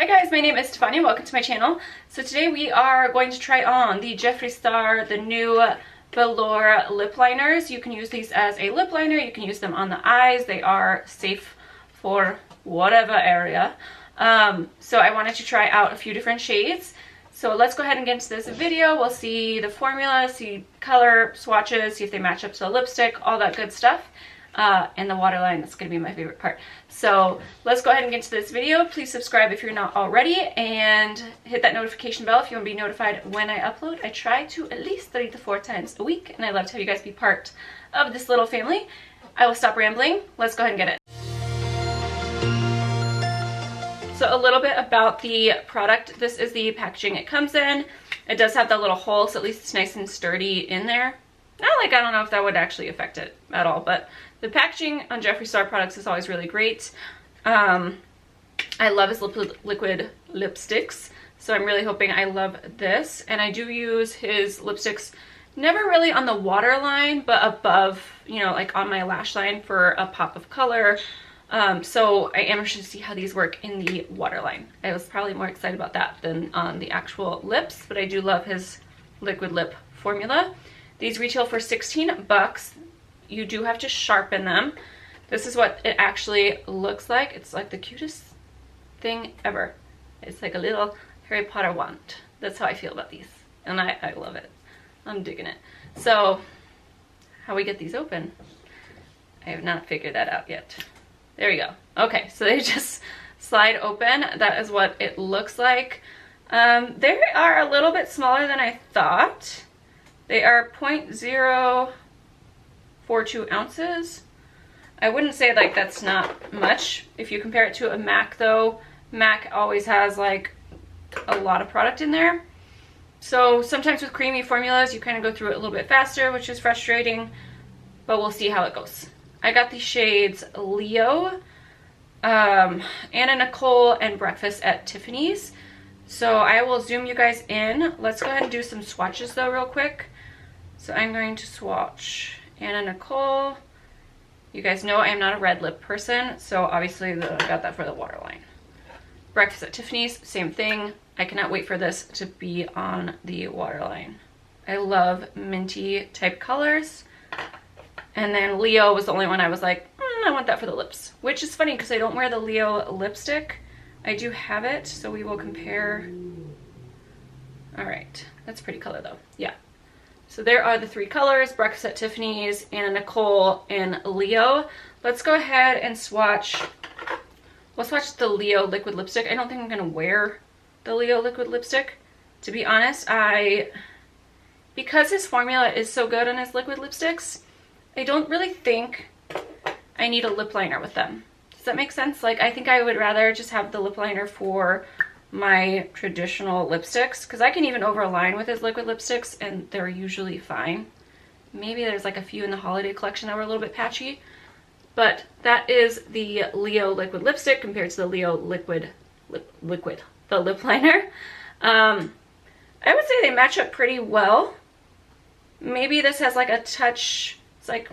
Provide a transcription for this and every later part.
Hi guys, my name is Stefania. Welcome to my channel. So today we are going to try on the Jeffree Star, the new Velour lip liners. You can use these as a lip liner. You can use them on the eyes. They are safe for whatever area. So I wanted to try out a few different shades. So let's go ahead and get into this video. We'll see the formula, see color swatches, see if they match up to the lipstick, all that good stuff. And the waterline, that's going to be my favorite part. So let's go ahead and get into this video. Please subscribe if you're not already, and hit that notification bell if you want to be notified when I upload. I try to at least 3 to 4 times a week, and I'd love to have you guys be part of this little family. I will stop rambling. Let's go ahead and get it. So a little bit about the product. This is the packaging it comes in. It does have the little hole, so at least it's nice and sturdy in there. I don't know if that would actually affect it at all, but the packaging on Jeffree Star products is always really great. I love his liquid lipsticks, so I'm really hoping I love this. And I do use his lipsticks never really on the waterline, but above, you know, like on my lash line for a pop of color. So I am interested to see how these work in the waterline. I was probably more excited about that than on the actual lips, but I do love his liquid lip formula. These retail for 16 bucks. You do have to sharpen them. This is what it actually looks like. It's like the cutest thing ever. It's like a little Harry Potter wand. That's how I feel about these. And I love it. I'm digging it. So, how we get these open? I have not figured that out yet. There we go. Okay, so they just slide open. That is what it looks like. They are a little bit smaller than I thought. They are 0.042 ounces. I wouldn't say like that's not much. If you compare it to a MAC though, MAC always has like a lot of product in there. So sometimes with creamy formulas, you kind of go through it a little bit faster, which is frustrating, but we'll see how it goes. I got the shades Leo, Anna Nicole, and Breakfast at Tiffany's. So I will zoom you guys in. Let's go ahead and do some swatches though real quick. So I'm going to swatch Anna Nicole. You guys know I am not a red lip person, so obviously I got that for the waterline. Breakfast at Tiffany's, same thing. I cannot wait for this to be on the waterline. I love minty type colors. And then Leo was the only one I was like, I want that for the lips. Which is funny because I don't wear the Leo lipstick. I do have it, so we will compare. All right, that's a pretty color though. Yeah. So there are the 3 colors: Breakfast at Tiffany's, Anna Nicole, and Leo. Let's go ahead and swatch. We'll swatch the Leo liquid lipstick. I don't think I'm gonna wear the Leo liquid lipstick, to be honest. Because his formula is so good on his liquid lipsticks, I don't really think I need a lip liner with them. Does that make sense? Like, I think I would rather just have the lip liner for my traditional lipsticks, because I can even overline with his liquid lipsticks and they're usually fine. Maybe there's like a few in the holiday collection that were a little bit patchy, but that is the Leo liquid lipstick compared to the Leo liquid the lip liner. I would say they match up pretty well. Maybe this has like a touch, it's like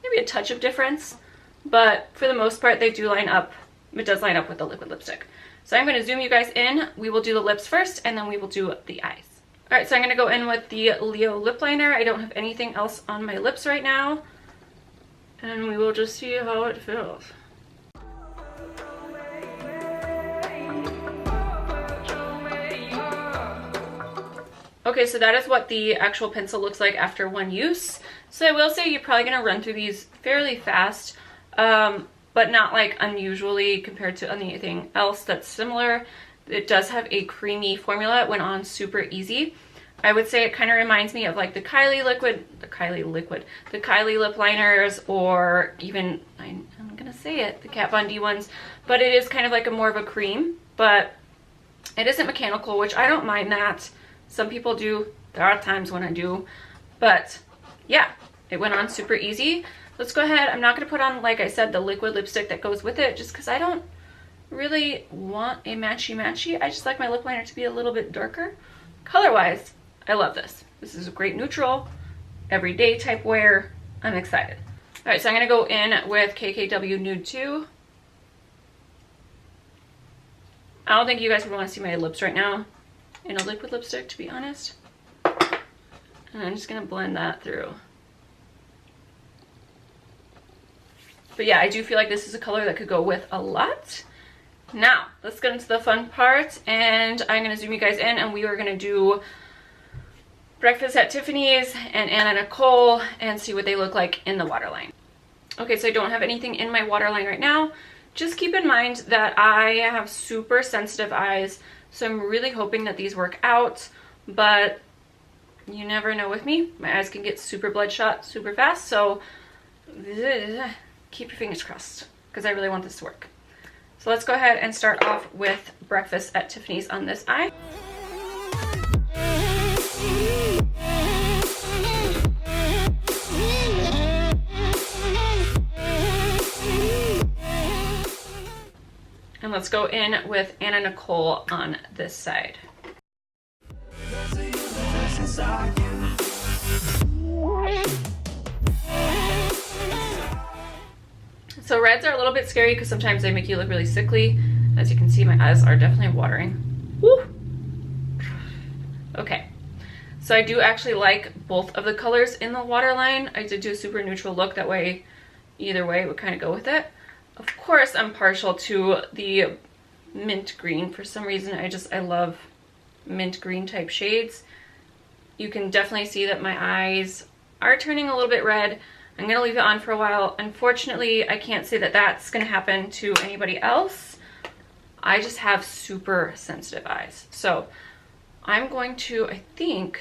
maybe a touch of difference, but for the most part they do line up. It does line up with the liquid lipstick. So I'm going to zoom you guys in. We will do the lips first, and then we will do the eyes. All right, so I'm going to go in with the Leo lip liner. I don't have anything else on my lips right now, and we will just see how it feels. Okay, so that is what the actual pencil looks like after one use. So I will say you're probably going to run through these fairly fast, but not like unusually compared to anything else that's similar. It does have a creamy formula. It went on super easy. I would say it kind of reminds me of like the Kylie lip liners, or even, I'm gonna say it, the Kat Von D ones, but it is kind of like a more of a cream, but it isn't mechanical, which I don't mind that. Some people do. There are times when I do, but yeah, it went on super easy. Let's go ahead. I'm not going to put on, like I said, the liquid lipstick that goes with it, just because I don't really want a matchy-matchy. I just like my lip liner to be a little bit darker. Color-wise, I love this. This is a great neutral, everyday type wear. I'm excited. All right, so I'm going to go in with KKW Nude 2. I don't think you guys would want to see my lips right now in a liquid lipstick, to be honest. And I'm just gonna blend that through. But yeah, I do feel like this is a color that could go with a lot. Now, let's get into the fun part, and I'm gonna zoom you guys in, and we are gonna do Breakfast at Tiffany's and Nicole and see what they look like in the waterline. Okay, so I don't have anything in my waterline right now. Just keep in mind that I have super sensitive eyes, so I'm really hoping that these work out, but you never know with me. My eyes can get super bloodshot super fast, so keep your fingers crossed because I really want this to work. So let's go ahead and start off with Breakfast at Tiffany's on this eye. And let's go in with Nicole on this side. So reds are a little bit scary because sometimes they make you look really sickly. As you can see, my eyes are definitely watering. Woo! Okay, so I do actually like both of the colors in the waterline. I did do a super neutral look, that way either way it would kind of go with it. Of course, I'm partial to the mint green. For some reason, I love mint green type shades. You can definitely see that my eyes are turning a little bit red. I'm gonna leave it on for a while. Unfortunately, I can't say that that's gonna happen to anybody else. I just have super sensitive eyes. So I'm going to, I think,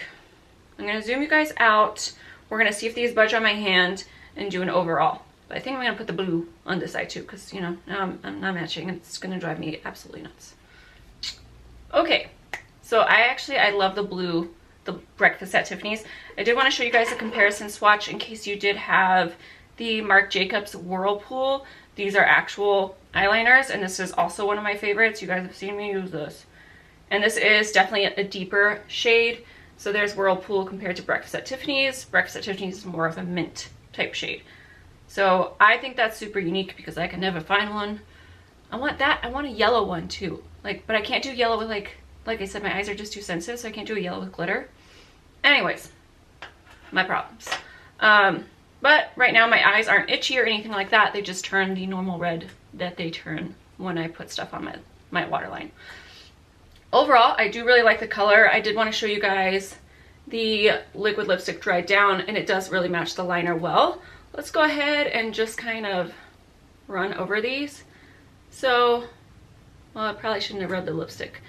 I'm gonna zoom you guys out. We're gonna see if these budge on my hand and do an overall. But I think I'm gonna put the blue on this side too, because you know, now I'm not matching. It's gonna drive me absolutely nuts. Okay, so I love the blue, the Breakfast at Tiffany's. I did want to show you guys a comparison swatch in case you did have the Marc Jacobs Whirlpool. These are actual eyeliners, and this is also one of my favorites. You guys have seen me use this. And this is definitely a deeper shade. So there's Whirlpool compared to Breakfast at Tiffany's. Breakfast at Tiffany's is more of a mint type shade. So I think that's super unique because I can never find one. I want that. I want a yellow one too. But I can't do yellow with like I said, my eyes are just too sensitive, so I can't do a yellow with glitter. Anyways, my problems. But right now my eyes aren't itchy or anything like that. They just turn the normal red that they turn when I put stuff on my waterline. Overall, I do really like the color. I did want to show you guys the liquid lipstick dried down, and it does really match the liner well. Let's go ahead and just kind of run over these. So, well, I probably shouldn't have rubbed the lipstick.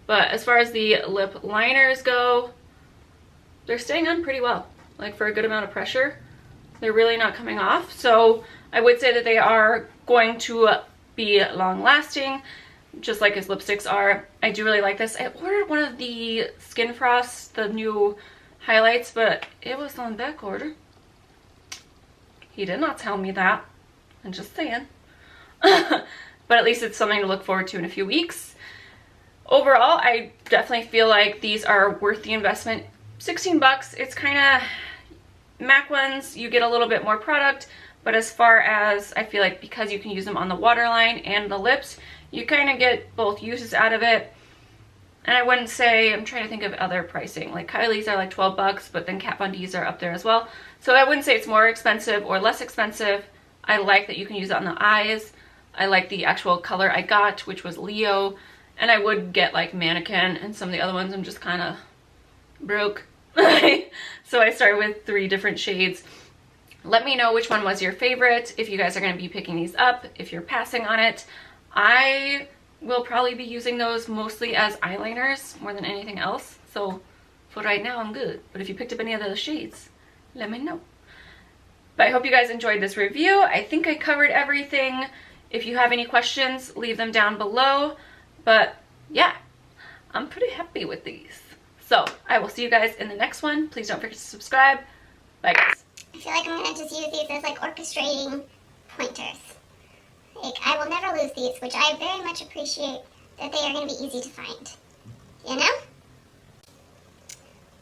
But as far as the lip liners go, they're staying on pretty well. Like for a good amount of pressure, they're really not coming off. So I would say that they are going to be long lasting, just like his lipsticks are. I do really like this. I ordered one of the Skin Frost, the new highlights, but it was on back order. He did not tell me that. I'm just saying. But at least it's something to look forward to in a few weeks. Overall, I definitely feel like these are worth the investment. 16 bucks, it's kind of, MAC ones, you get a little bit more product, but as far as, I feel like because you can use them on the waterline and the lips, you kind of get both uses out of it. And I wouldn't say, I'm trying to think of other pricing, like Kylie's are like 12 bucks, but then Kat Von D's are up there as well. So I wouldn't say it's more expensive or less expensive. I like that you can use it on the eyes. I like the actual color I got, which was Leo. And I would get like Mannequin, and some of the other ones I'm just kind of broke. So I started with 3 different shades. Let me know which one was your favorite, if you guys are going to be picking these up, if you're passing on it. I will probably be using those mostly as eyeliners more than anything else. So for right now, I'm good. But if you picked up any of those shades, let me know. But I hope you guys enjoyed this review. I think I covered everything. If you have any questions, leave them down below. But yeah, I'm pretty happy with these. So I will see you guys in the next one. Please don't forget to subscribe. Bye guys. I feel like I'm going to just use these as like orchestrating pointers. Like I will never lose these, which I very much appreciate that they are going to be easy to find. You know?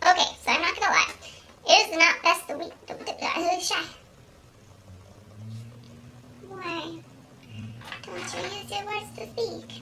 Okay, so I'm not going to lie. It is not best the week. Shy. Why don't you use your words to speak?